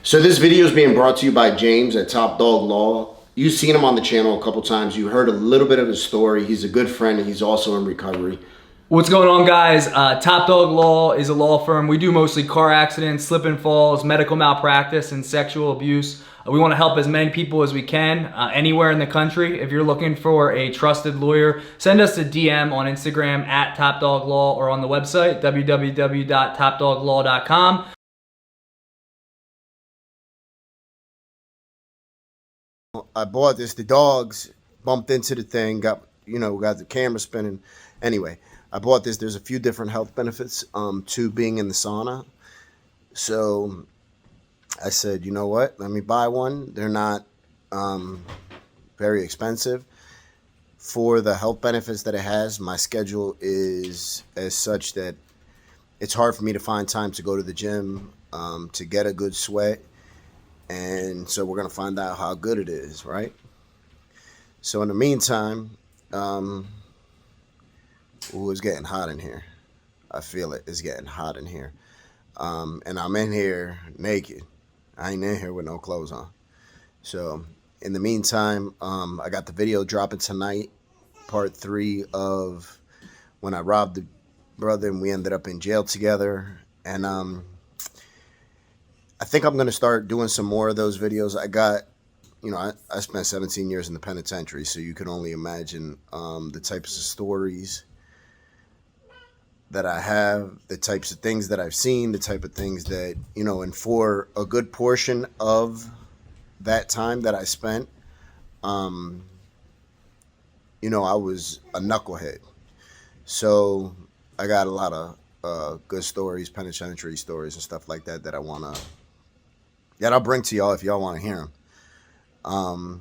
So this video is being brought to you by James at Top Dog Law. You've seen him on the channel a couple times. You heard a little bit of his story. He's a good friend and he's also in recovery. What's going on, guys? Top Dog Law is a law firm. We do mostly car accidents, slip and falls, medical malpractice, and sexual abuse. We want to help as many people as we can anywhere in the country. If you're looking for a trusted lawyer, send us a DM on Instagram at Top Dog Law or on the website www.topdoglaw.com. I bought this. The dogs bumped into the thing, got the camera spinning. Anyway, I bought this. There's a few different health benefits to being in the sauna. So I said, you know what? Let me buy one. They're not very expensive. For the health benefits that it has, my schedule is as such that it's hard for me to find time to go to the gym to get a good sweat. And so we're going to find out how good it is, right? So in the meantime, it's getting hot in here. I feel it. It's getting hot in here. And I'm in here naked. I ain't in here with no clothes on. So in the meantime, I got the video dropping tonight, part 3 of when I robbed the brother and we ended up in jail together. And I think I'm going to start doing some more of those videos. I got, I spent 17 years in the penitentiary, so you can only imagine the types of stories that I have, the types of things that I've seen, the type of things that, and for a good portion of that time that I spent, I was a knucklehead. So I got a lot of good stories, penitentiary stories and stuff like that that I want to, that I'll bring to y'all if y'all want to hear them. All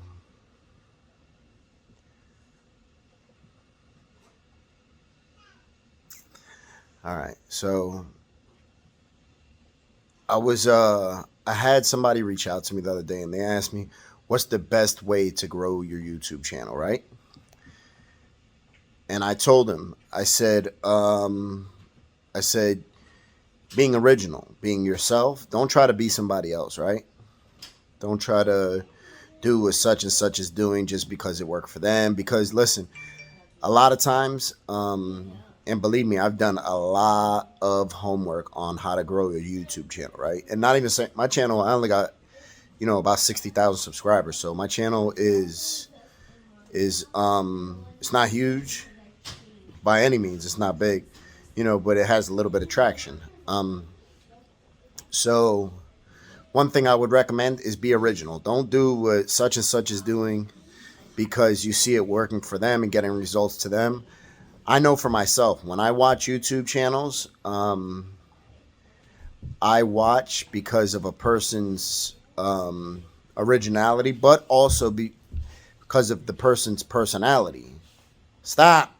right, so I had somebody reach out to me the other day and they asked me, what's the best way to grow your YouTube channel, right? And I told them, I said, being original, being yourself. Don't try to be somebody else, right? Don't try to do what such and such is doing just because it worked for them. Because listen, a lot of times, and believe me, I've done a lot of homework on how to grow your YouTube channel, right? And not even saying my channel, I only got, about 60,000 subscribers. So my channel is it's not huge by any means. It's not big, but it has a little bit of traction. So one thing I would recommend is be original. Don't do what such and such is doing because you see it working for them and getting results to them. I know for myself, when I watch YouTube channels, I watch because of a person's originality, but also because of the person's personality. Stop.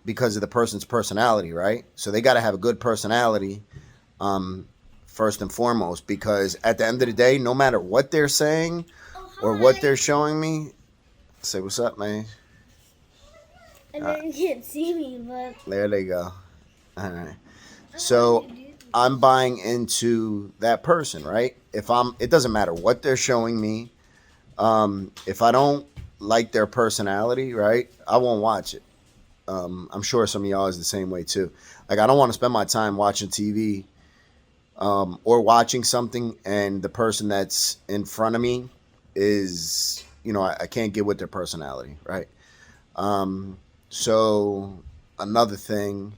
Because of the person's personality, right? So they got to have a good personality first and foremost, because at the end of the day, no matter what they're saying or what they're showing me, say what's up, man. And then you can't see me, but there they go. All right. So I'm buying into that person, right? It doesn't matter what they're showing me. If I don't like their personality, right, I won't watch it. I'm sure some of y'all is the same way too. Like, I don't want to spend my time watching TV or watching something and the person that's in front of me is, I can't get with their personality, right? So another thing,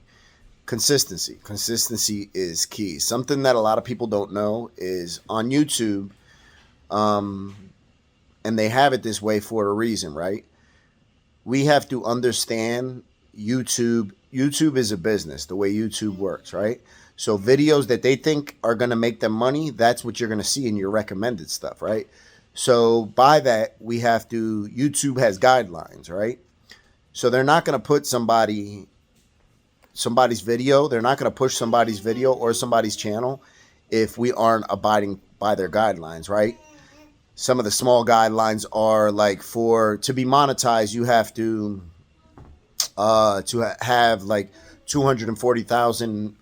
consistency. Consistency is key. Something that a lot of people don't know is on YouTube, and they have it this way for a reason, right? We have to understand YouTube is a business, the way YouTube works, right? So videos that they think are going to make them money, that's what you're going to see in your recommended stuff, right? So by that, YouTube has guidelines, right? So they're not going to put somebody's video, they're not going to push somebody's video or somebody's channel if we aren't abiding by their guidelines, right? Some of the small guidelines are like, to be monetized, you have to have like 240,000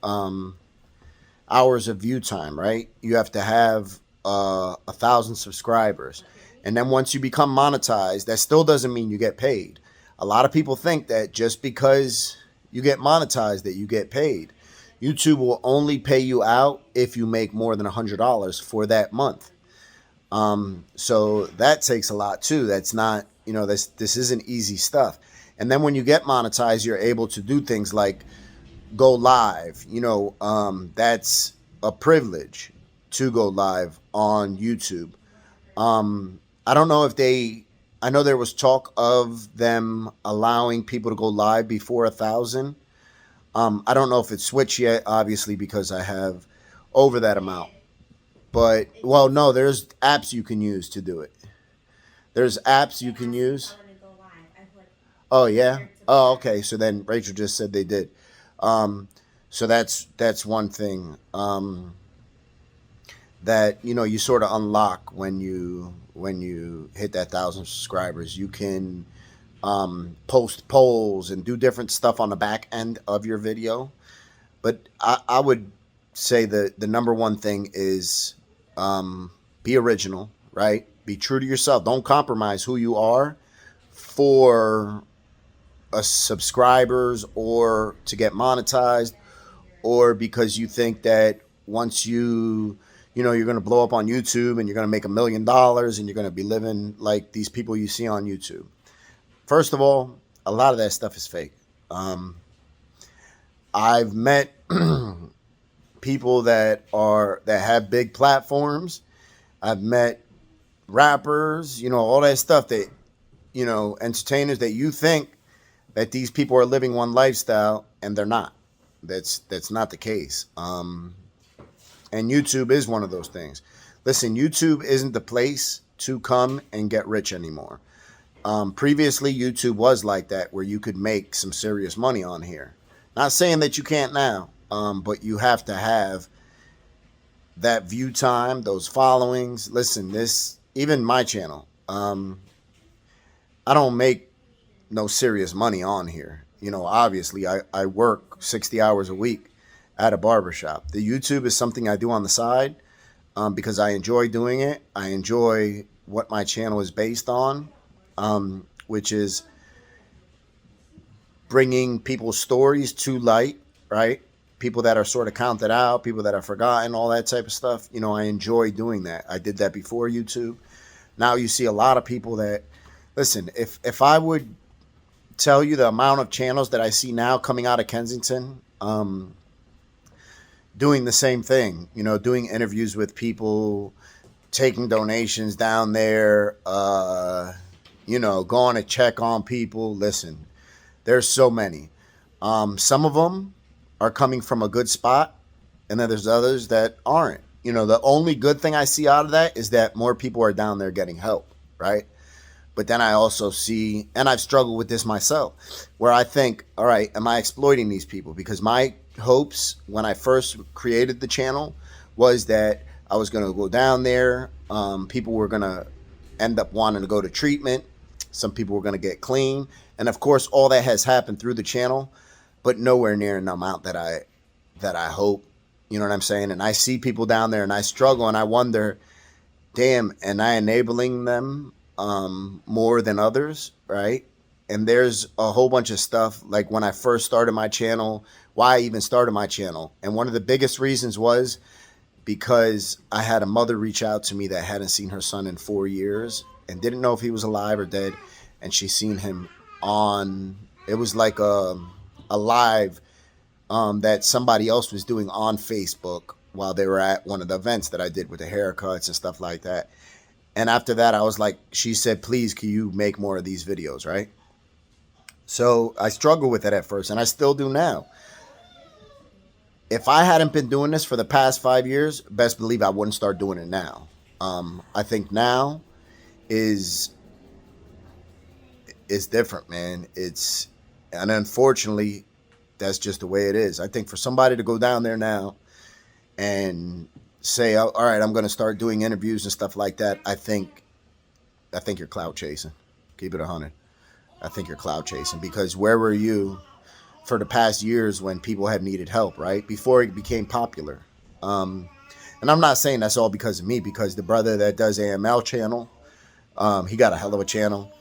hours of view time, right? You have to have 1,000 subscribers. And then once you become monetized, that still doesn't mean you get paid. A lot of people think that just because you get monetized that you get paid. YouTube will only pay you out if you make more than $100 for that month. So that takes a lot too. That's not, this isn't easy stuff. And then when you get monetized, you're able to do things like go live. That's a privilege to go live on YouTube. I don't know I know there was talk of them allowing people to go live before 1,000. I don't know if it's switched yet, obviously, because I have over that amount. But, well, no, there's apps you can use to do it. There's apps you can use. Oh, yeah? Oh, okay. So then Rachel just said they did. So that's one thing that, you sort of unlock when you hit that 1,000 subscribers. You can post polls and do different stuff on the back end of your video. But I would say the number one thing is be original, right? Be true to yourself. Don't compromise who you are for subscribers or to get monetized, or because you think that once you're going to blow up on YouTube and you're going to make $1 million and you're going to be living like these people you see on YouTube. First of all, a lot of that stuff is fake. I've met people that have big platforms. I've met rappers, all that stuff that, entertainers that you think that these people are living one lifestyle, and they're not. That's not the case. And YouTube is one of those things. Listen, YouTube isn't the place to come and get rich anymore. Previously, YouTube was like that, where you could make some serious money on here. Not saying that you can't now, but you have to have that view time, those followings. Listen, even my channel, I don't make no serious money on here. Obviously, I work 60 hours a week at a barbershop. The YouTube is something I do on the side because I enjoy doing it. I enjoy what my channel is based on, which is bringing people's stories to light, right? People that are sort of counted out, people that are forgotten, all that type of stuff. I enjoy doing that. I did that before YouTube. Now you see a lot of people that, listen, if I would tell you the amount of channels that I see now coming out of Kensington, doing the same thing, doing interviews with people, taking donations down there, going to check on people. Listen, there's so many. Some of them are coming from a good spot, and then there's others that aren't. The only good thing I see out of that is that more people are down there getting help, right? But then I also see, and I've struggled with this myself, where I think, all right, am I exploiting these people? Because my hopes when I first created the channel was that I was going to go down there. People were going to end up wanting to go to treatment. Some people were going to get clean. And of course, all that has happened through the channel, but nowhere near an amount that I hope. You know what I'm saying? And I see people down there and I struggle and I wonder, damn, am I enabling them more than others, right? And there's a whole bunch of stuff, like when I first started my channel, why I even started my channel. And one of the biggest reasons was because I had a mother reach out to me that hadn't seen her son in 4 years and didn't know if he was alive or dead. And she seen him on, it was like a live that somebody else was doing on Facebook while they were at one of the events that I did with the haircuts and stuff like that. And after that, I was like, she said, please, can you make more of these videos, right? So I struggled with it at first, and I still do now. If I hadn't been doing this for the past 5 years, best believe I wouldn't start doing it now. I think now is different, man. And unfortunately, that's just the way it is. I think for somebody to go down there now and say, all right, I'm going to start doing interviews and stuff like that, I think you're clout chasing. Keep it 100. I think you're clout chasing, because where were you for the past years when people have needed help, right? Before it became popular. And I'm not saying that's all because of me, because the brother that does AML channel, he got a hell of a channel,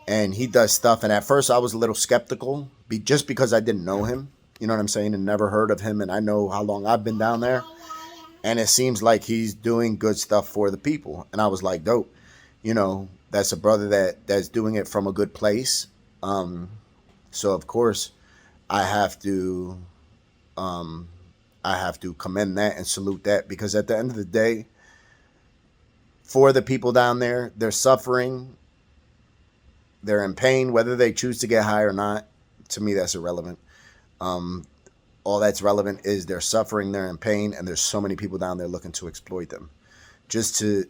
and he does stuff. And at first I was a little skeptical, just because I didn't know him, you know what I'm saying, and never heard of him. And I know how long I've been down there, and it seems like he's doing good stuff for the people. And I was like, dope, you know, that's a brother that's doing it from a good place. So of course I have to commend that and salute that, because at the end of the day, for the people down there, they're suffering, they're in pain, whether they choose to get high or not. To me, that's irrelevant. All that's relevant is they're suffering, they're in pain, and there's so many people down there looking to exploit them, just to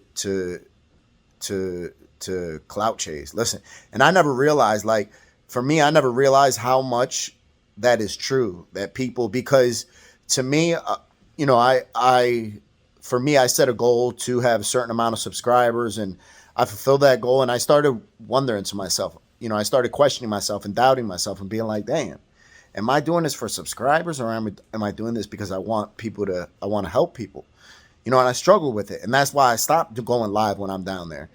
clout chase. Listen, and I never realized, like, for me, I never realized how much that is true. That people, because to me, you know, for me, I set a goal to have a certain amount of subscribers, and I fulfilled that goal. And I started wondering to myself, you know, I started questioning myself and doubting myself and being like, damn, am I doing this for subscribers, or am I doing this because I want to help people? You know, and I struggle with it. And that's why I stopped going live when I'm down there,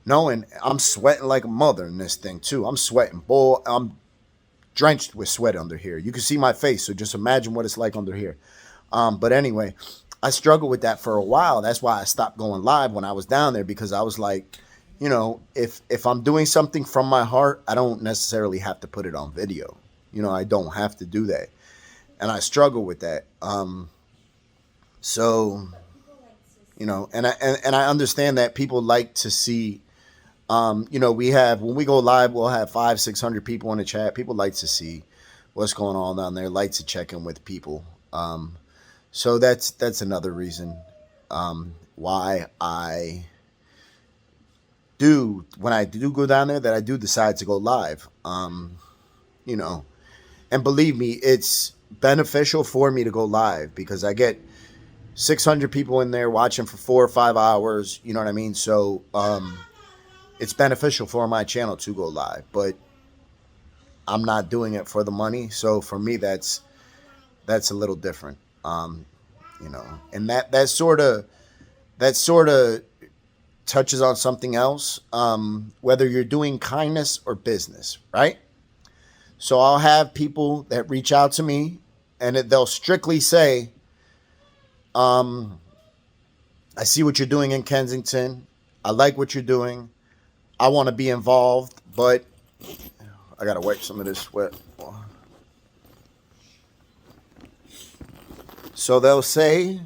knowing I'm sweating like a mother in this thing too. I'm sweating, boy. I'm drenched with sweat under here. You can see my face, so just imagine what it's like under here. But anyway, I struggled with that for a while. That's why I stopped going live when I was down there, because I was like, you know, if I'm doing something from my heart, I don't necessarily have to put it on video. You know, I don't have to do that. And I struggle with that. So, you know, and I understand that people like to see, you know, when we go live, we'll have 500-600 people in the chat. People like to see what's going on down there, like to check in with people. So that's another reason why when I do go down there, that I do decide to go live. You know, and believe me, it's beneficial for me to go live, because I get 600 people in there watching for 4 or 5 hours. You know what I mean? So it's beneficial for my channel to go live, but I'm not doing it for the money. So for me, that's a little different. You know, and that sort of touches on something else, whether you're doing kindness or business, right? So I'll have people that reach out to me, and they'll strictly say, I see what you're doing in Kensington. I like what you're doing. I want to be involved, but I got to wipe some of this sweat. So they'll say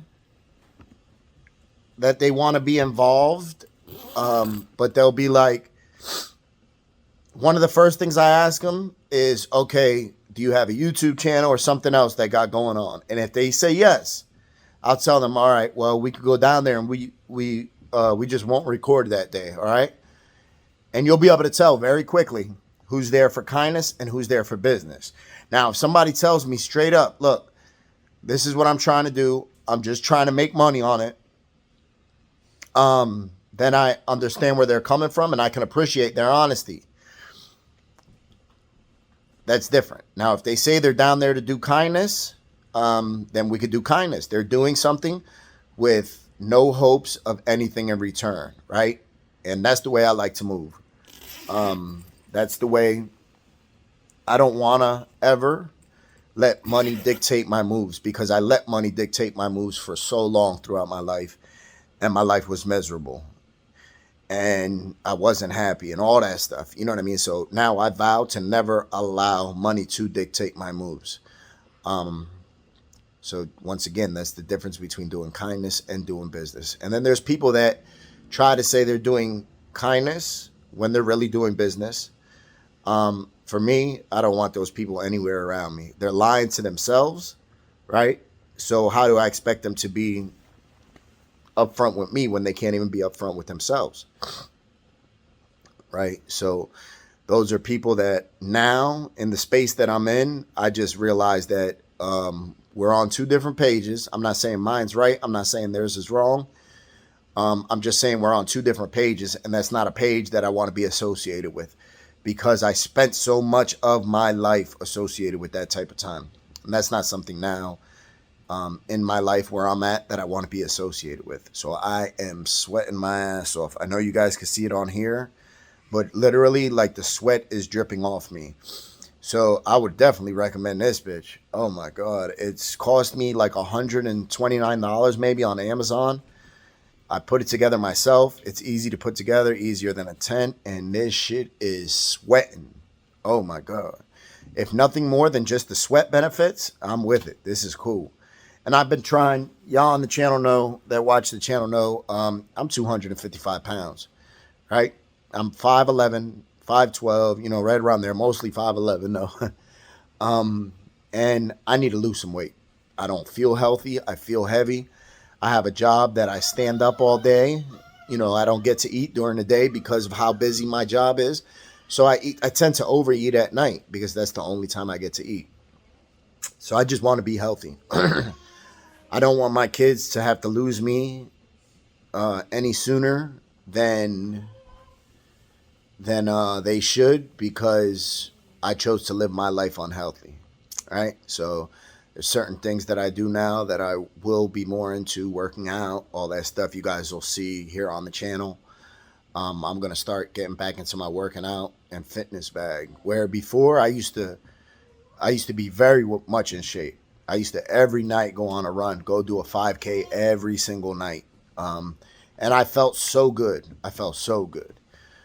that they want to be involved, but they'll be like, one of the first things I ask them is, okay, do you have a YouTube channel or something else that got going on? And if they say yes, I'll tell them, all right, well, we could go down there and we just won't record that day, all right? And you'll be able to tell very quickly who's there for kindness and who's there for business. Now, if somebody tells me straight up, look, this is what I'm trying to do, I'm just trying to make money on it, then I understand where they're coming from, and I can appreciate their honesty. That's different. Now, if they say they're down there to do kindness, then we could do kindness. They're doing something with no hopes of anything in return, right? And that's the way I like to move. That's the way. I don't want to ever let money dictate my moves, because I let money dictate my moves for so long throughout my life, and my life was miserable, and I wasn't happy and all that stuff. You know what I mean? So now I vow to never allow money to dictate my moves. So once again, that's the difference between doing kindness and doing business. And then there's people that try to say they're doing kindness when they're really doing business. For me, I don't want those people anywhere around me. They're lying to themselves, right? So how do I expect them to be upfront with me when they can't even be upfront with themselves, right? So those are people that now, in the space that I'm in, I just realized that we're on 2 different pages. I'm not saying mine's right. I'm not saying theirs is wrong. I'm just saying we're on 2 different pages, and that's not a page that I want to be associated with, because I spent so much of my life associated with that type of time. And that's not something now in my life where I'm at that I want to be associated with. So I am sweating my ass off. I know you guys can see it on here, but literally like the sweat is dripping off me. So I would definitely recommend this bitch. Oh my God. It's cost me like $129 maybe on Amazon. I put it together myself. It's easy to put together, easier than a tent. And this shit is sweating. Oh my God. If nothing more than just the sweat benefits, I'm with it. This is cool. And I've been trying, y'all on the channel know, that watch the channel know, I'm 255 pounds, right? I'm 5'11", 5'12", you know, right around there, mostly 5'11", though. And I need to lose some weight. I don't feel healthy. I feel heavy. I have a job that I stand up all day. You know, I don't get to eat during the day because of how busy my job is. So I tend to overeat at night because that's the only time I get to eat. So I just want to be healthy. I don't want my kids to have to lose me any sooner than they should, because I chose to live my life unhealthy. Right? So there's certain things that I do now that I will be more into, working out, all that stuff you guys will see here on the channel. I'm going to start getting back into my working out and fitness bag, where before I used to be very much in shape. I used to every night go on a run, go do a 5K every single night. And I felt so good. I felt so good.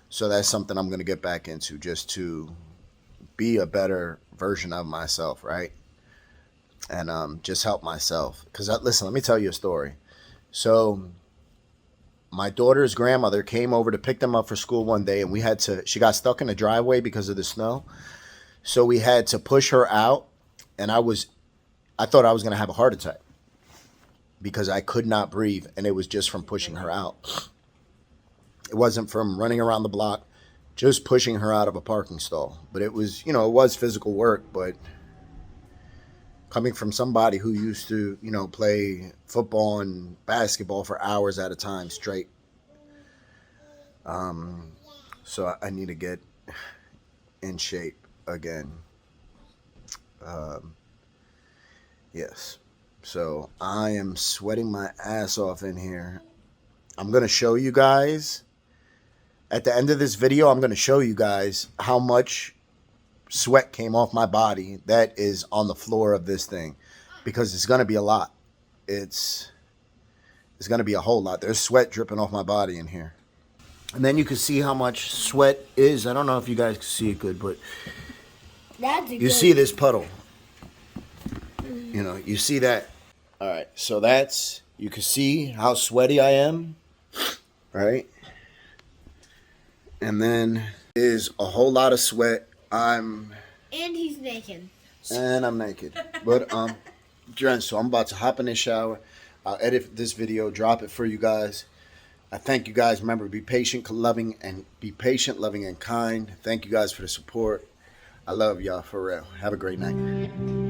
So that's something I'm going to get back into, just to be a better version of myself, right? And just help myself. Because listen, let me tell you a story. So my daughter's grandmother came over to pick them up for school one day, and she got stuck in the driveway because of the snow. So we had to push her out, and I thought I was going to have a heart attack because I could not breathe, and it was just from pushing her out. It wasn't from running around the block, just pushing her out of a parking stall. But it was, you know, it was physical work, but coming from somebody who used to, you know, play football and basketball for hours at a time straight. So I need to get in shape again. Yes. So I am sweating my ass off in here. I'm going to show you guys at the end of this video. I'm going to show you guys how much sweat came off my body that is on the floor of this thing, because it's going to be a lot. It's going to be a whole lot. There's sweat dripping off my body in here. And then you can see how much sweat is. I don't know if you guys can see it good, but you see this puddle. You know, you see that. All right. So you can see how sweaty I am. Right. And then is a whole lot of sweat. And he's naked. And I'm naked. But drenched. So I'm about to hop in the shower. I'll edit this video, drop it for you guys. I thank you guys. Remember, be patient, loving, and kind. Thank you guys for the support. I love y'all for real. Have a great night.